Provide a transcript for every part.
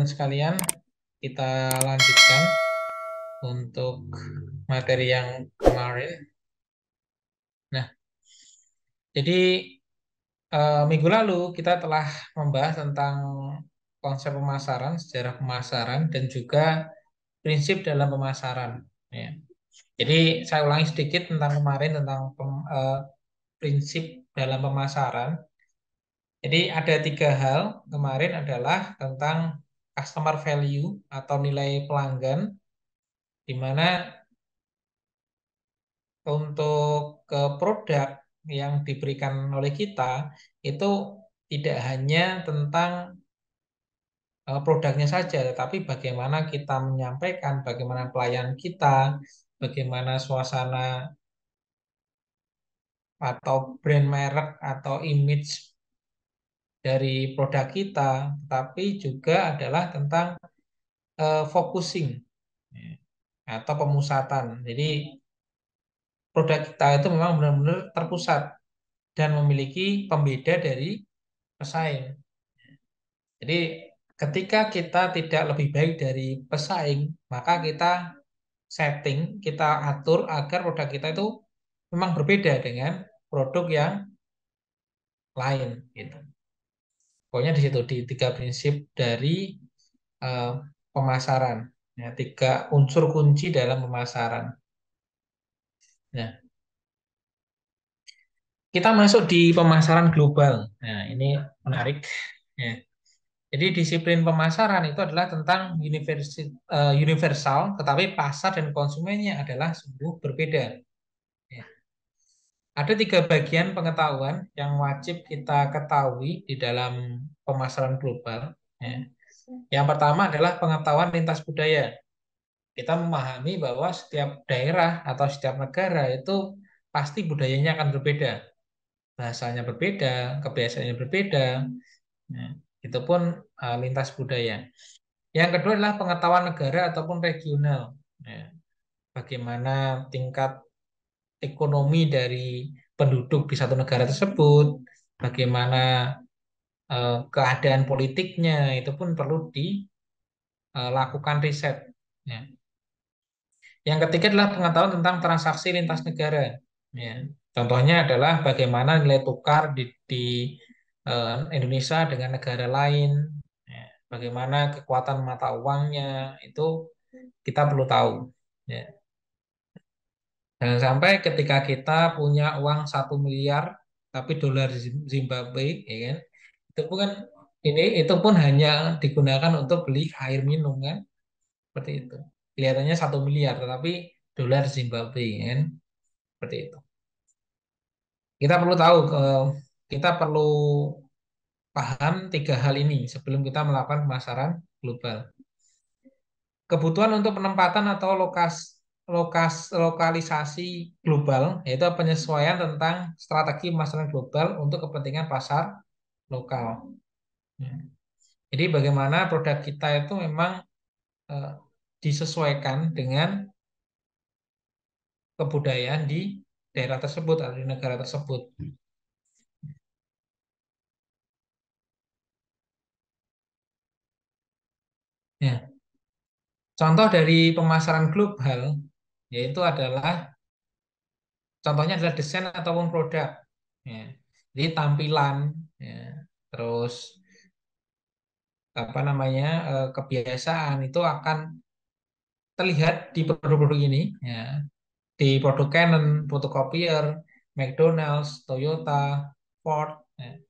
sekalian, kita lanjutkan untuk materi yang kemarin. Nah, jadi minggu lalu kita telah membahas tentang konsep pemasaran, sejarah pemasaran, dan juga prinsip dalam pemasaran. Ya. Jadi saya ulangi sedikit tentang kemarin tentang prinsip dalam pemasaran. Jadi ada tiga hal kemarin adalah tentang customer value atau nilai pelanggan, di mana untuk produk yang diberikan oleh kita itu tidak hanya tentang produknya saja, tetapi bagaimana kita menyampaikan, bagaimana pelayanan kita, bagaimana suasana atau brand merek atau image dari produk kita, tetapi juga adalah tentang focusing ya, atau pemusatan. Jadi produk kita itu memang benar-benar terpusat dan memiliki pembeda dari pesaing. Jadi ketika kita tidak lebih baik dari pesaing, maka kita setting, kita atur agar produk kita itu memang berbeda dengan produk yang lain gitu. Pokoknya di situ di tiga prinsip dari eh, pemasaran, ya, tiga unsur kunci dalam pemasaran. Nah, kita masuk di pemasaran global. Nah, ini menarik. Ya. Jadi disiplin pemasaran itu adalah tentang universal, tetapi pasar dan konsumennya adalah sungguh berbeda. Ya. Ada tiga bagian pengetahuan yang wajib kita ketahui di dalam pemasaran global. Ya. Yang pertama adalah pengetahuan lintas budaya. Kita memahami bahwa setiap daerah atau setiap negara itu pasti budayanya akan berbeda, bahasanya berbeda, kebiasaannya berbeda. Nah, itu pun lintas budaya. Yang kedua adalah pengetahuan negara ataupun regional. Ya, bagaimana tingkat ekonomi dari penduduk di satu negara tersebut, bagaimana keadaan politiknya, itu pun perlu dilakukan riset. Ya. Yang ketiga adalah pengetahuan tentang transaksi lintas negara. Ya. Contohnya adalah bagaimana nilai tukar Indonesia dengan negara lain, ya. Bagaimana kekuatan mata uangnya, itu kita perlu tahu. Ya. Jangan sampai ketika kita punya uang 1 miliar, tapi dolar Zimbabwe, ya kan, itu pun kan itu pun hanya digunakan untuk beli air minum kan, seperti itu. Kelihatannya 1 miliar, tetapi dolar Zimbabwe, ya kan, seperti itu. Kita perlu tahu, kita perlu paham tiga hal ini sebelum kita melakukan pemasaran global. Kebutuhan untuk penempatan atau lokalisasi global, yaitu penyesuaian tentang strategi pemasaran global untuk kepentingan pasar lokal. Ya. Jadi bagaimana produk kita itu memang eh, disesuaikan dengan kebudayaan di daerah tersebut atau di negara tersebut. Ya. Contoh dari pemasaran global yaitu adalah contohnya adalah desain ataupun produk. Ya. Jadi tampilan, ya. Terus apa namanya kebiasaan itu akan terlihat di produk-produk ini, ya. Di produk Canon, fotokopier, McDonald's, Toyota, Ford, ya.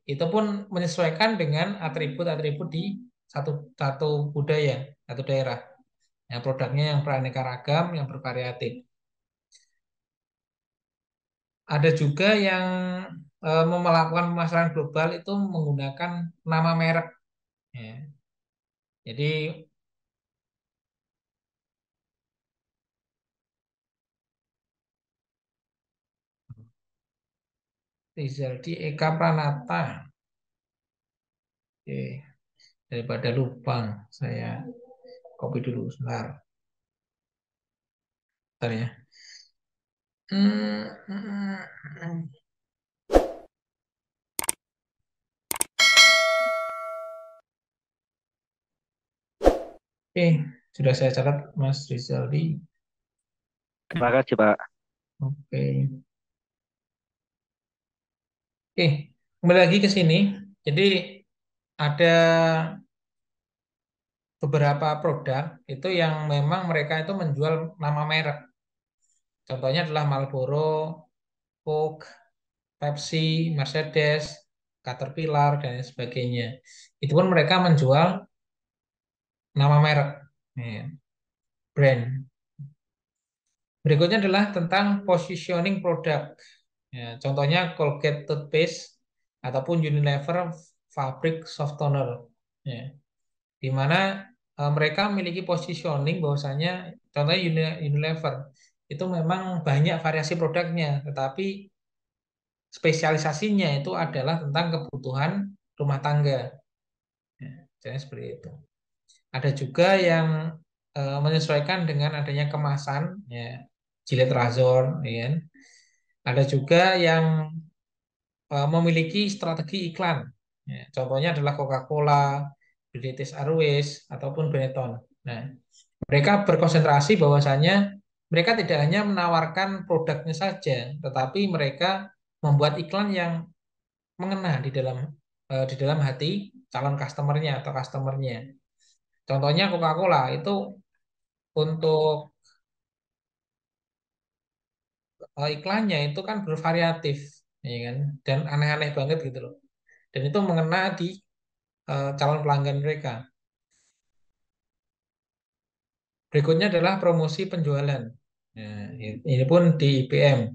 Itu pun menyesuaikan dengan atribut-atribut di satu satu budaya, satu daerah. Ya, produknya yang beraneka ragam, yang bervariatif. Ada juga yang melakukan pemasaran global itu menggunakan nama merek. Ya. Jadi Rizaldi Eka Pranata. Oke. Daripada lupa, saya copy dulu sebentar. Bentar ya. Hmm, hmm, hmm. Oke, sudah saya catat Mas Rizaldi. Terima kasih, Pak. Oke. Oke, kembali lagi ke sini. Jadi ada beberapa produk itu yang memang mereka itu menjual nama merek. Contohnya adalah Marlboro, Coke, Pepsi, Mercedes, Caterpillar, dan lain sebagainya. Itu pun mereka menjual nama merek, ya, brand. Berikutnya adalah tentang positioning produk. Ya, contohnya Colgate toothpaste ataupun Unilever Fabric Softener. Ya, di mana mereka memiliki positioning bahwasanya contohnya Unilever itu memang banyak variasi produknya, tetapi spesialisasinya itu adalah tentang kebutuhan rumah tangga. Ya, jadi seperti itu. Ada juga yang menyesuaikan dengan adanya kemasan, ya, Gillette Razor, ya kan? Ada juga yang memiliki strategi iklan. Ya, contohnya adalah Coca-Cola, British Airways, ataupun Benetton. Nah, mereka berkonsentrasi bahwasanya mereka tidak hanya menawarkan produknya saja, tetapi mereka membuat iklan yang mengena di dalam hati calon customernya atau customernya. Contohnya Coca-Cola itu untuk iklannya itu kan bervariatif, ya kan, dan aneh-aneh banget gitu loh. Dan itu mengena di calon pelanggan mereka. Berikutnya adalah promosi penjualan. Nah, ini pun di IPM.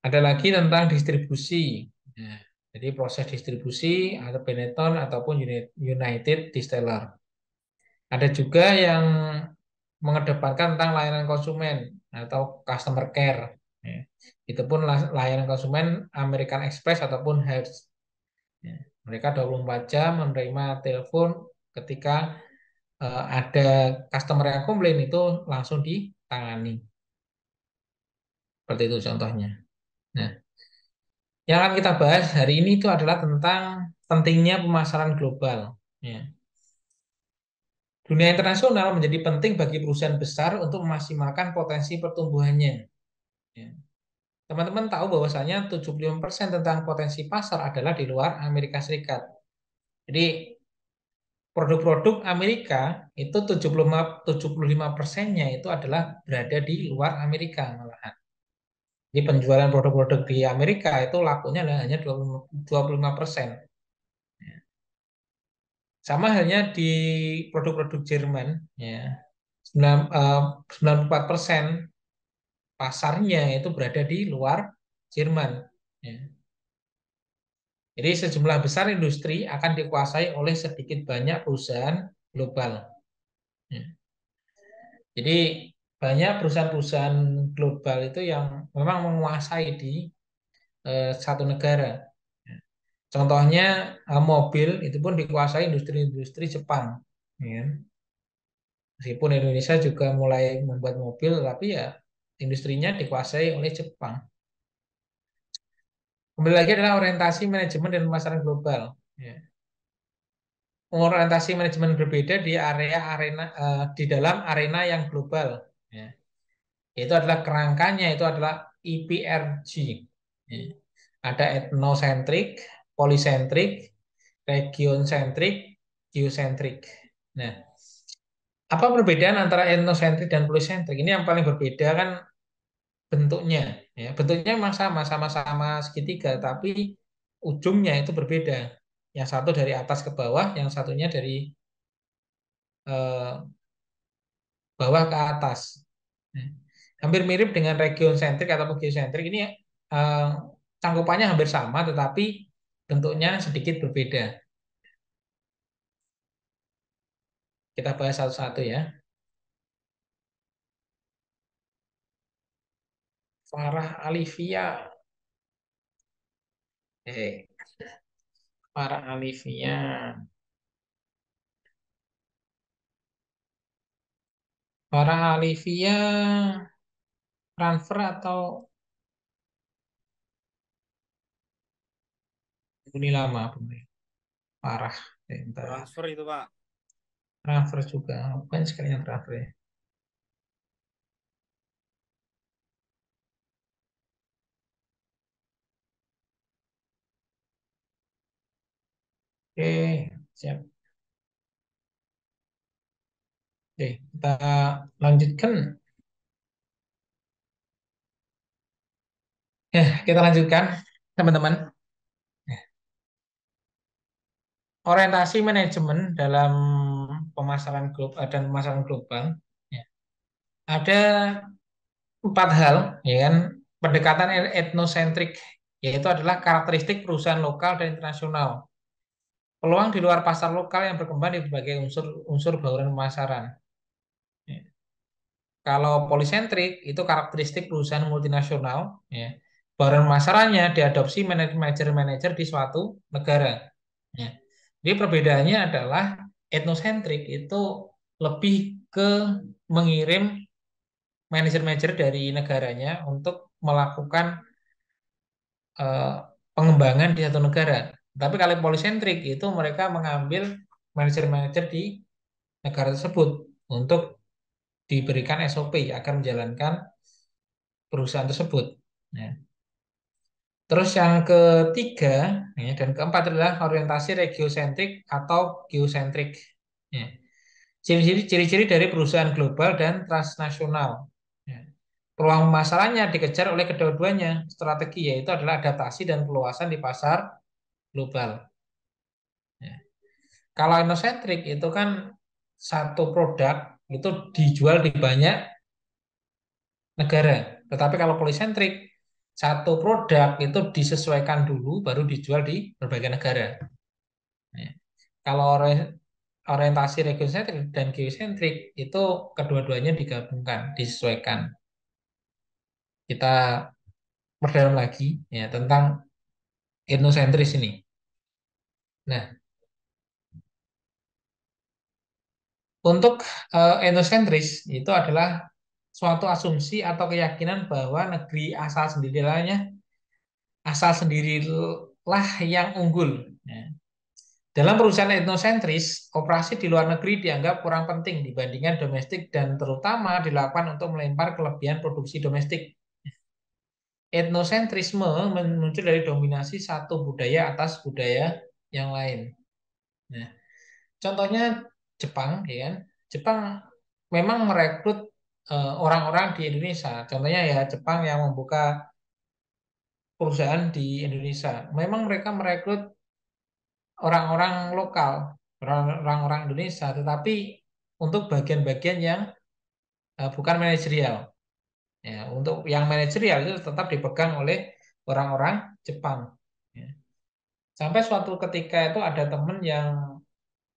Ada lagi tentang distribusi. Nah, jadi proses distribusi atau Benetton ataupun United Distiller. Ada juga yang mengedepankan tentang layanan konsumen atau customer care. Ya. Itu pun layanan konsumen American Express ataupun Hertz. Ya. Mereka 24 jam menerima telepon ketika ada customer yang komplain itu langsung ditangani. Seperti itu contohnya. Nah, yang akan kita bahas hari ini itu adalah tentang pentingnya pemasaran global. Ya. Dunia internasional menjadi penting bagi perusahaan besar untuk memaksimalkan potensi pertumbuhannya. Ya. Teman-teman tahu bahwasanya 75% tentang potensi pasar adalah di luar Amerika Serikat. Jadi produk-produk Amerika itu 75%-nya itu adalah berada di luar Amerika malahan. Jadi penjualan produk-produk di Amerika itu lakunya hanya 25%. Sama halnya di produk-produk Jerman, ya. 94% pasarnya itu berada di luar Jerman. Ya. Jadi sejumlah besar industri akan dikuasai oleh sedikit banyak perusahaan global. Ya. Jadi banyak perusahaan-perusahaan global itu yang memang menguasai di satu negara. Ya. Contohnya mobil itu pun dikuasai industri-industri Jepang. Ya. Meskipun Indonesia juga mulai membuat mobil, tapi ya industrinya dikuasai oleh Jepang. Kembali lagi adalah orientasi manajemen dan pemasaran global. Ya. Orientasi manajemen berbeda di area arena di dalam arena yang global. Ya. Itu adalah kerangkanya itu adalah EPRG. Ya. Ada etnosentrik, polisentrik, regionsentrik, geosentrik. Nah, apa perbedaan antara etnosentrik dan polisentrik? Ini yang paling berbeda kan bentuknya, ya bentuknya memang sama-sama segitiga tapi ujungnya itu berbeda, yang satu dari atas ke bawah, yang satunya dari eh, bawah ke atas. Nah, hampir mirip dengan region sentrik ataupun geosentrik ini, eh, cangkupannya hampir sama tetapi bentuknya sedikit berbeda. Kita bahas satu-satu ya. Farah Alivia, eh Farah Alivia, Farah Alivia transfer atau ini lama, Farah. Bentar. Transfer itu, Pak. Transfer juga. Bukan sekalian transfer ya. Oke, siap. Oke, kita lanjutkan. Ya, kita lanjutkan, teman-teman. Orientasi manajemen dalam dan pemasaran global. Ya. Ada 4 hal, ya kan? Pendekatan etnosentrik, yaitu adalah karakteristik perusahaan lokal dan internasional. Peluang di luar pasar lokal yang berkembang di berbagai unsur bauran pemasaran. Ya. Kalau polisentrik itu karakteristik perusahaan multinasional, ya. Bauran pemasarannya diadopsi manajer-manajer di suatu negara. Ya. Jadi perbedaannya adalah etnosentrik itu lebih ke mengirim manajer-manajer dari negaranya untuk melakukan eh, pengembangan di satu negara. Tapi kalau polisentrik itu mereka mengambil manajer-manajer di negara tersebut untuk diberikan SOP akan menjalankan perusahaan tersebut. Ya. Terus yang ketiga, ya, dan keempat adalah orientasi regiosentrik atau geosentrik. Ya. Ciri-ciri dari perusahaan global dan transnasional. Ya. Peluang pemasarannya dikejar oleh kedua-duanya. Strategi yaitu adalah adaptasi dan peluasan di pasar global. Ya. Kalau Innosentrik itu kan satu produk itu dijual di banyak negara. Tetapi kalau polisentrik, satu produk itu disesuaikan dulu baru dijual di berbagai negara. Ya. Kalau orientasi regionsentrik dan geosentrik itu kedua-duanya digabungkan, disesuaikan. Kita perdalam lagi ya tentang etnosentris ini. Nah, untuk etnosentris itu adalah suatu asumsi atau keyakinan bahwa negeri asal sendirilah yang unggul. Ya. Dalam perusahaan etnosentris, operasi di luar negeri dianggap kurang penting dibandingkan domestik dan terutama dilakukan untuk melempar kelebihan produksi domestik. Etnosentrisme muncul dari dominasi satu budaya atas budaya yang lain. Nah, contohnya Jepang, ya kan? Jepang memang merekrut orang-orang di Indonesia. Contohnya ya Jepang yang membuka perusahaan di Indonesia. Memang mereka merekrut orang-orang lokal, orang-orang Indonesia, tetapi untuk bagian-bagian yang bukan manajerial. Ya, untuk yang manajerial itu tetap dipegang oleh orang-orang Jepang. Ya. Sampai suatu ketika itu ada teman yang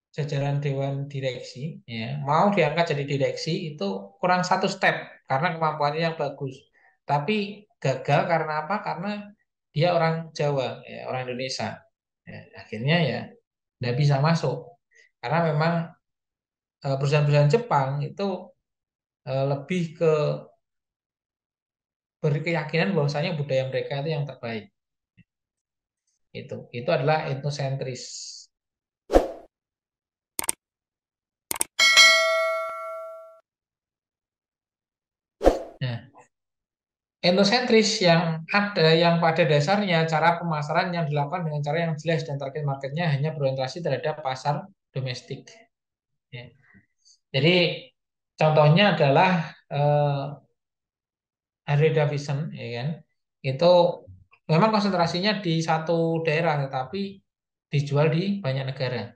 jajaran dewan direksi, ya, mau diangkat jadi direksi itu kurang satu step karena kemampuannya yang bagus. Tapi gagal karena apa? Karena dia orang Jawa, ya, orang Indonesia. Ya, akhirnya ya tidak bisa masuk karena memang perusahaan-perusahaan Jepang itu lebih ke berkeyakinan bahwasanya budaya mereka itu yang terbaik. Itu adalah etnosentris. Nah, etnosentris yang pada dasarnya cara pemasaran yang dilakukan dengan cara yang jelas dan target marketnya hanya berorientasi terhadap pasar domestik. Ya. Jadi contohnya adalah eh, Harley Davidson, ya kan? Itu memang konsentrasinya di satu daerah, tetapi dijual di banyak negara.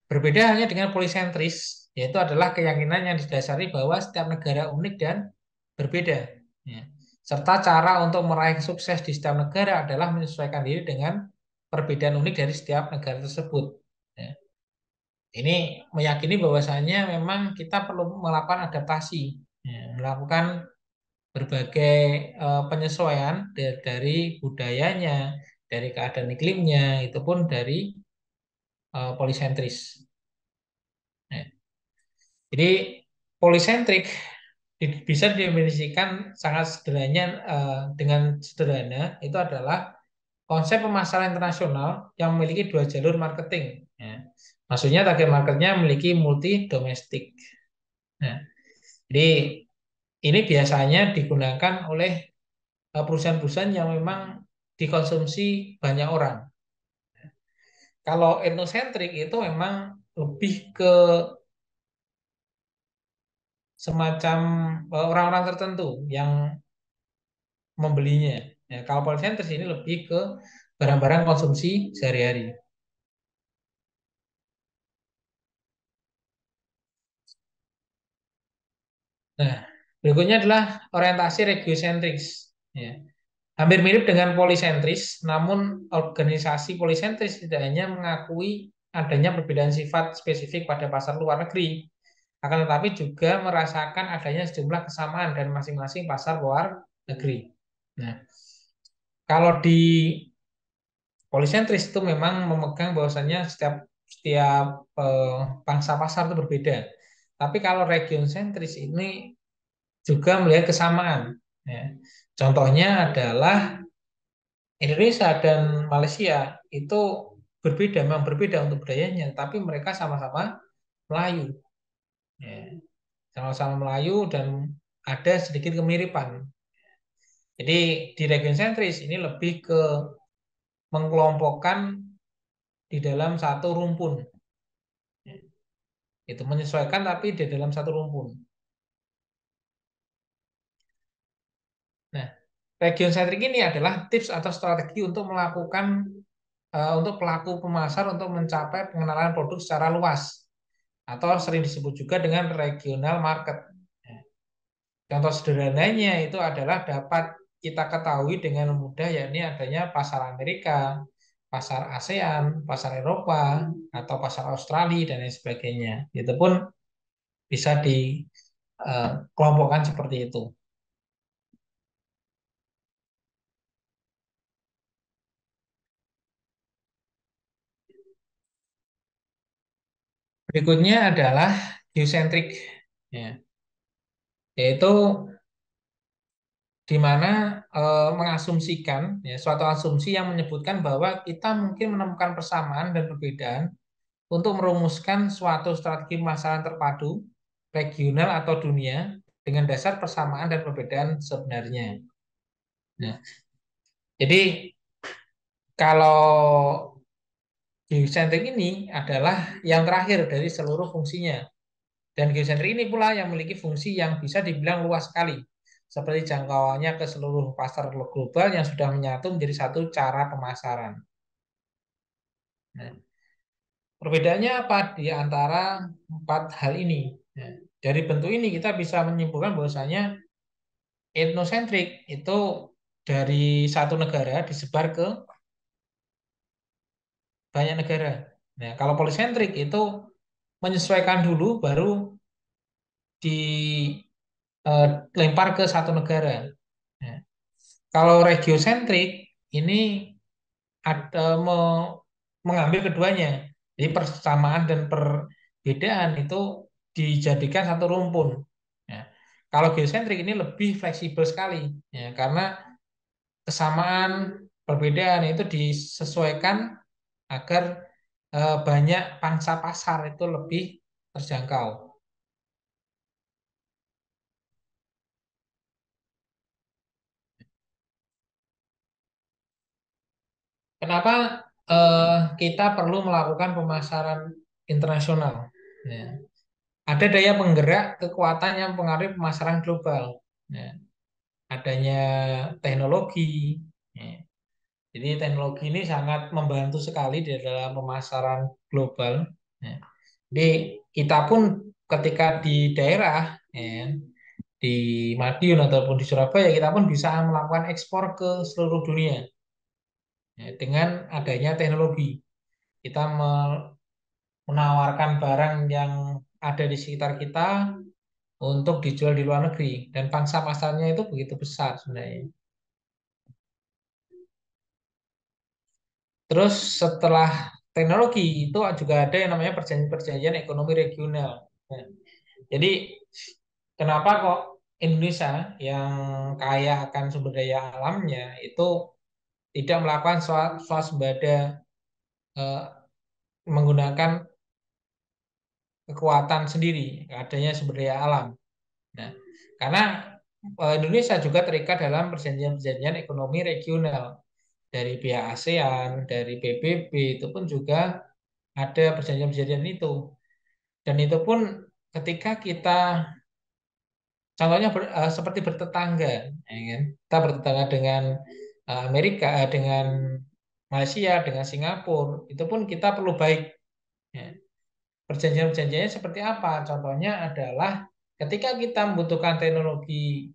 Berbeda halnya dengan polisentris, yaitu adalah keyakinan yang didasari bahwa setiap negara unik dan berbeda. Ya. Serta cara untuk meraih sukses di setiap negara adalah menyesuaikan diri dengan perbedaan unik dari setiap negara tersebut. Ya. Ini meyakini bahwasanya memang kita perlu melakukan adaptasi, ya, melakukan berbagai penyesuaian dari budayanya, dari keadaan iklimnya, itu pun dari polisentris. Ya. Jadi polisentrik bisa didefinisikan sangat sederhananya dengan sederhana itu adalah konsep pemasaran internasional yang memiliki dua jalur marketing. Ya. Maksudnya target marketnya memiliki multi domestik. Nah, jadi ini biasanya digunakan oleh perusahaan-perusahaan yang memang dikonsumsi banyak orang. Kalau etnosentrik itu memang lebih ke semacam orang-orang tertentu yang membelinya. Ya, kalau polisentris ini lebih ke barang-barang konsumsi sehari-hari. Nah, berikutnya adalah orientasi regiosentris. Ya. Hampir mirip dengan polisentris, namun organisasi polisentris tidak hanya mengakui adanya perbedaan sifat spesifik pada pasar luar negeri, akan tetapi juga merasakan adanya sejumlah kesamaan dari masing-masing pasar luar negeri. Nah, kalau di polisentris itu memang memegang bahwasannya setiap setiap pangsa pasar itu berbeda. Tapi kalau region sentris ini juga melihat kesamaan. Ya. Contohnya adalah Indonesia dan Malaysia itu berbeda, memang berbeda untuk budayanya, tapi mereka sama-sama Melayu. Ya. Sama-sama Melayu dan ada sedikit kemiripan. Jadi di region sentris ini lebih ke mengkelompokkan di dalam satu rumpun. Itu menyesuaikan tapi di dalam satu rumpun. Nah, region centric ini adalah tips atau strategi untuk melakukan untuk pelaku pemasar untuk mencapai pengenalan produk secara luas atau sering disebut juga dengan regional market. Nah, contoh sederhananya itu adalah dapat kita ketahui dengan mudah yakni adanya pasar Amerika, pasar ASEAN, pasar Eropa, atau pasar Australia dan lain sebagainya. Itu pun bisa dikelompokkan seperti itu. Berikutnya adalah geocentric, ya, yaitu di mana mengasumsikan ya, suatu asumsi yang menyebutkan bahwa kita mungkin menemukan persamaan dan perbedaan untuk merumuskan suatu strategi pemasaran terpadu, regional atau dunia dengan dasar persamaan dan perbedaan sebenarnya. Nah, jadi kalau geocentric ini adalah yang terakhir dari seluruh fungsinya. Dan geosentrik ini pula yang memiliki fungsi yang bisa dibilang luas sekali, seperti jangkauannya ke seluruh pasar global yang sudah menyatu menjadi satu cara pemasaran. Nah, perbedaannya apa di antara empat hal ini? Nah, dari bentuk ini kita bisa menyimpulkan bahwasanya etnosentrik itu dari satu negara disebar ke banyak negara. Nah, kalau polisentrik itu menyesuaikan dulu baru dilempar ke satu negara. Nah, kalau regiosentrik ini ada mengambil keduanya. Jadi persamaan dan perbedaan itu dijadikan satu rumpun. Ya. Kalau geosentrik ini lebih fleksibel sekali, ya, karena kesamaan perbedaan itu disesuaikan agar banyak pangsa pasar itu lebih terjangkau. Kenapa kita perlu melakukan pemasaran internasional? Ya. Ada daya penggerak kekuatan yang mempengaruhi pemasaran global. Ya. Adanya teknologi. Ya. Jadi teknologi ini sangat membantu sekali di dalam pemasaran global. Ya. Jadi kita pun ketika di daerah, ya, di Madiun ataupun di Surabaya, kita pun bisa melakukan ekspor ke seluruh dunia. Ya, dengan adanya teknologi, kita menawarkan barang yang ada di sekitar kita untuk dijual di luar negeri dan pangsa pasarnya itu begitu besar sebenarnya. Terus setelah teknologi itu juga ada yang namanya perjanjian-perjanjian ekonomi regional. Nah, jadi kenapa kok Indonesia yang kaya akan sumber daya alamnya itu tidak melakukan swasembada eh, menggunakan kekuatan sendiri, adanya sumber daya alam. Nah, karena Indonesia juga terikat dalam perjanjian-perjanjian ekonomi regional dari pihak ASEAN, dari PBB itu pun juga ada perjanjian-perjanjian itu. Dan itu pun ketika kita contohnya seperti bertetangga, ya kan? Kita bertetangga dengan Amerika, dengan Malaysia, dengan Singapura, itu pun kita perlu baik. Ya. Perjanjian-perjanjiannya seperti apa? Contohnya adalah ketika kita membutuhkan teknologi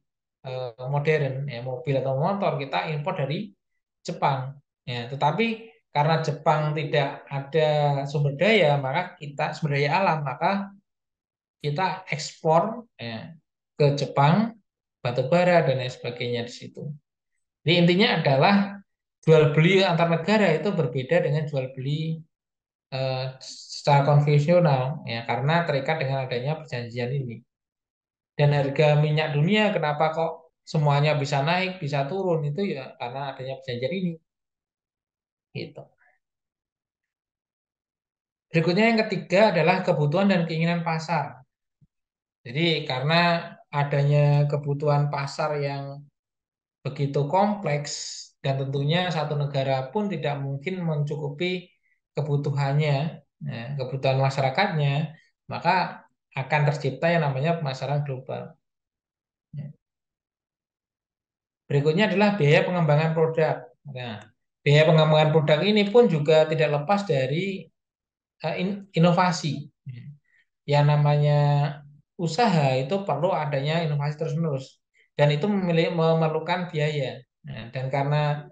modern, ya, mobil atau motor, kita impor dari Jepang. Ya, tetapi karena Jepang tidak ada sumber daya, maka kita sumber daya alam, maka kita ekspor ya, ke Jepang batu bara dan lain sebagainya di situ. Jadi intinya adalah jual beli antar negara itu berbeda dengan jual beli secara konvensional ya karena terikat dengan adanya perjanjian ini. Dan harga minyak dunia kenapa kok semuanya bisa naik, bisa turun itu ya karena adanya perjanjian ini gitu. Berikutnya yang ketiga adalah kebutuhan dan keinginan pasar. Jadi karena adanya kebutuhan pasar yang begitu kompleks dan tentunya satu negara pun tidak mungkin mencukupi kebutuhannya, ya, kebutuhan masyarakatnya, maka akan tercipta yang namanya pemasaran global. Ya. Berikutnya adalah biaya pengembangan produk. Nah, biaya pengembangan produk ini pun juga tidak lepas dari inovasi. Ya. Yang namanya usaha itu perlu adanya inovasi terus-menerus dan itu memerlukan biaya. Nah, dan karena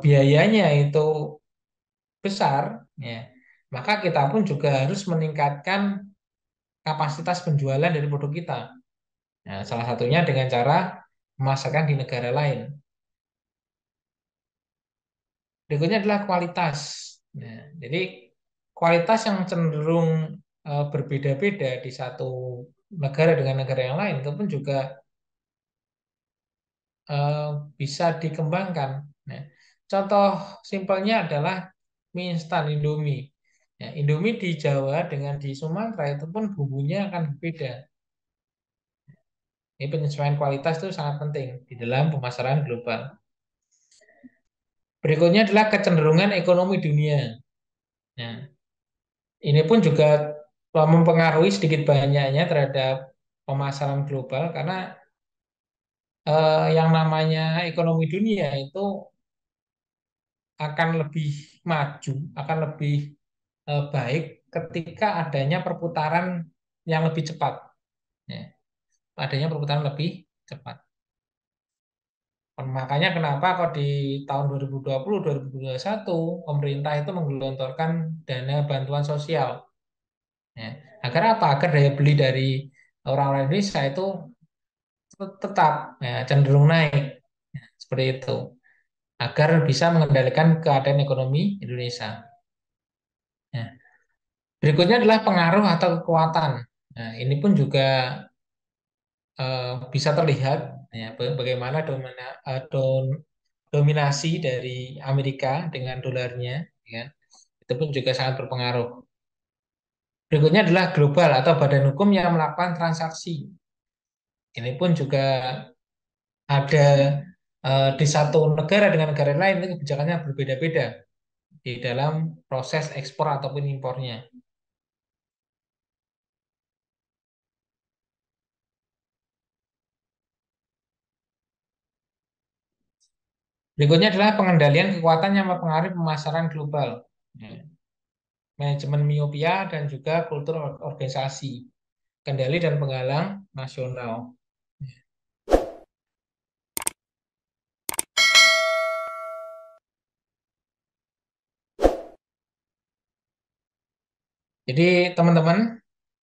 biayanya itu besar, ya, maka kita pun juga harus meningkatkan kapasitas penjualan dari produk kita. Nah, salah satunya dengan cara memasarkan di negara lain. Berikutnya adalah kualitas. Nah, jadi kualitas yang cenderung berbeda-beda di satu negara dengan negara yang lain itu pun juga eh, bisa dikembangkan. Nah, contoh simpelnya adalah mie instan Indomie. Ya, Indomie di Jawa dengan di Sumatera itu pun bumbunya akan berbeda. Ini penyesuaian kualitas itu sangat penting di dalam pemasaran global. Berikutnya adalah kecenderungan ekonomi dunia. Nah, ini pun juga mempengaruhi sedikit banyaknya terhadap pemasaran global karena yang namanya ekonomi dunia itu akan lebih maju, akan lebih baik ketika adanya perputaran yang lebih cepat. Ya, adanya perputaran lebih cepat. Makanya kenapa kok di tahun 2020, 2021 pemerintah itu menggelontorkan dana bantuan sosial. Ya. Agar apa? Agar daya beli dari orang-orang Indonesia itu tetap ya, cenderung naik. Ya, seperti itu. Agar bisa mengendalikan keadaan ekonomi Indonesia. Ya. Berikutnya adalah pengaruh atau kekuatan. Nah, ini pun juga bisa terlihat ya, bagaimana dominasi dari Amerika dengan dolarnya, ya. Itu pun juga sangat berpengaruh. Berikutnya adalah global atau badan hukum yang melakukan transaksi. Ini pun juga ada di satu negara dengan negara lain itu kebijakannya berbeda-beda di dalam proses ekspor ataupun impornya. Berikutnya adalah pengendalian kekuatan yang mempengaruhi pemasaran global. Ya. Manajemen miopia dan juga kultur organisasi, kendali dan penggalang nasional. Jadi teman-teman,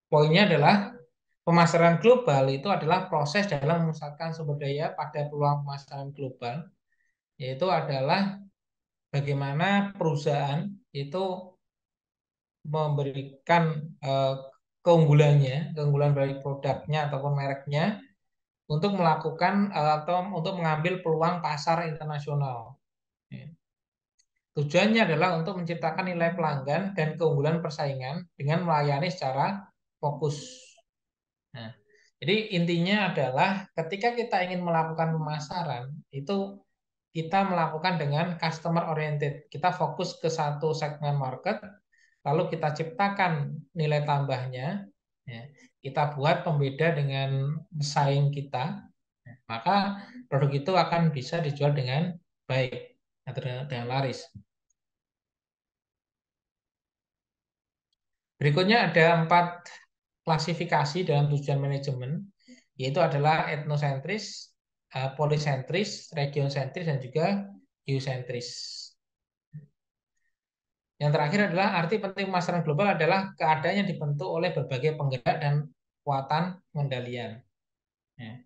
poinnya adalah pemasaran global itu adalah proses dalam memusatkan sumber daya pada peluang pemasaran global, yaitu adalah bagaimana perusahaan itu memberikan eh, keunggulan dari produknya ataupun mereknya untuk melakukan atau untuk mengambil peluang pasar internasional. Tujuannya adalah untuk menciptakan nilai pelanggan dan keunggulan persaingan dengan melayani secara fokus. Nah, jadi intinya adalah ketika kita ingin melakukan pemasaran, itu kita melakukan dengan customer oriented. Kita fokus ke satu segmen market, lalu kita ciptakan nilai tambahnya, ya. Kita buat pembeda dengan pesaing kita, maka produk itu akan bisa dijual dengan baik atau dengan laris. Berikutnya ada 4 klasifikasi dalam tujuan manajemen, yaitu adalah etnosentris, polisentris, regionsentris, dan juga geosentris. Yang terakhir adalah arti penting pemasaran global adalah keadaan yang dibentuk oleh berbagai penggerak dan kekuatan pengendalian. Ya.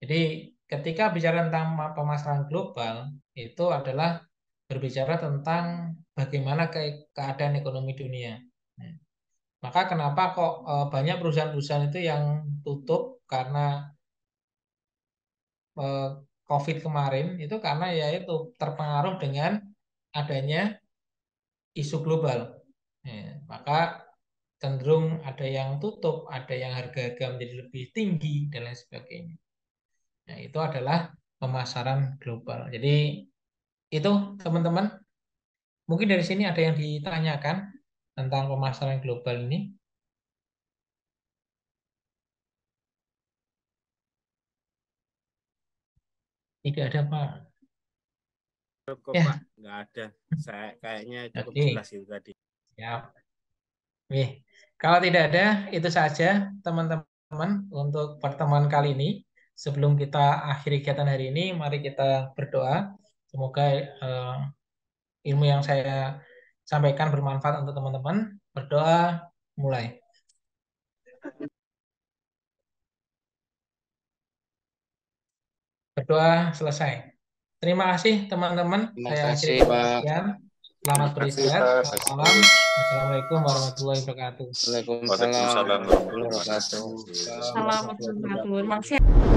Jadi ketika bicara tentang pemasaran global, itu adalah berbicara tentang bagaimana keadaan ekonomi dunia. Ya. Maka kenapa kok banyak perusahaan-perusahaan itu yang tutup karena COVID kemarin itu karena yaitu terpengaruh dengan adanya isu global. Ya, maka cenderung ada yang tutup, ada yang harga-harga menjadi lebih tinggi dan lain sebagainya. Nah, itu adalah pemasaran global. Jadi itu teman-teman, mungkin dari sini ada yang ditanyakan tentang pemasaran global ini. Tidak ada, Pak. Cukup, Ya, Pak. Nggak ada. Saya kayaknya cukup oke. jelas itu tadi. Ya. Oke. Kalau tidak ada, itu saja teman-teman untuk pertemuan kali ini. Sebelum kita akhiri kegiatan hari ini, mari kita berdoa. Semoga ilmu yang saya sampaikan bermanfaat untuk teman-teman. Berdoa, mulai. Berdoa, selesai. Terima kasih teman-teman. Terima Saya akhiri kasih, Pak. sekian. Selamat beristirahat. Selamat malam. Assalamualaikum warahmatullahi wabarakatuh. Waalaikumsalam warahmatullahi wabarakatuh. Salam warahmatullahi wabarakatuh. Terima kasih.